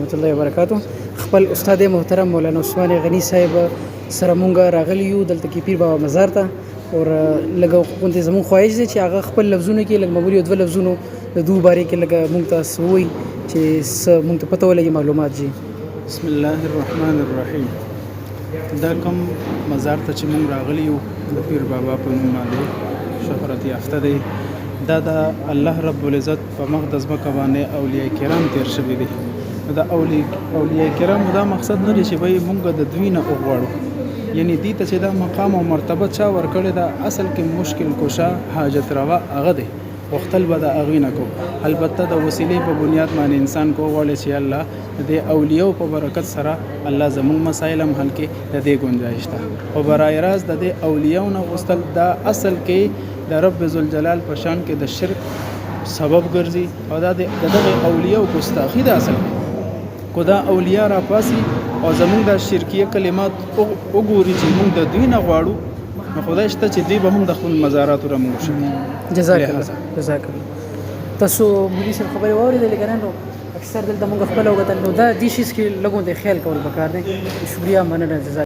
ورحمۃ اللہ وبرکاتہ. خپل استاد محترم مولانا عثمان غنی صاحب سره مونږ راغلی یو دلته کې پیر بابا مزار ته او لږ غونډې زموږ خواهش دی چې هغه خپل لفظونه کې لږ معمولي دوه لفظونو د دوه بارې کې لږ مونږ ته ووایي چې مونږ ته پته ولګي معلومات جي. بسم الله الرحمن الرحیم. دا کوم مزار ته چې مونږ راغلی یو د پیر بابا په نوم باندې شهرت یافته دی. دا د الله رب العزت په مقدس ځمکه باندې اولیاء کرام تیر شوي دي. د اولیاء کرامو دا مقصد نه دی چې به مونږ د دوی نه وغواړو، یعنی دې ته چې دا مقام او مرتبه چا ورکړې ده اصل کې مشکل کشا حاجت روا هغه دی، غوښتل به د هغوی نه کوو. البته د وسیلې په بنیاد باندې انسان کو غواړي چې الله د اولیاء په برکت سره الله زموږ مسایل هم حل کړي، د دې گنجایش ده. او برای راست د دې اولیاء نه غوښتل دا اصل کې د رب ذوالجلال په شان کې د شرک سبب ګرځي او دا دغه اولیاء ګستاخی ده. اصل کو دا اولیاء را پاسي او زموږ د شرکیه کلمات وګوري چې موږ د دوی نه غواړو، نو خدای شته چې دوی به هم د خپل مزاراتو را موږ شي. جزاک الله. تاسو مولوي صاحب خبرې واورېدلې که نه؟ نو اکثر دلته مونږ خپله وکتل، نو دا دې شیز کې لږ غوندې خیال کول پکار دی. شکریه، مننه، جزاک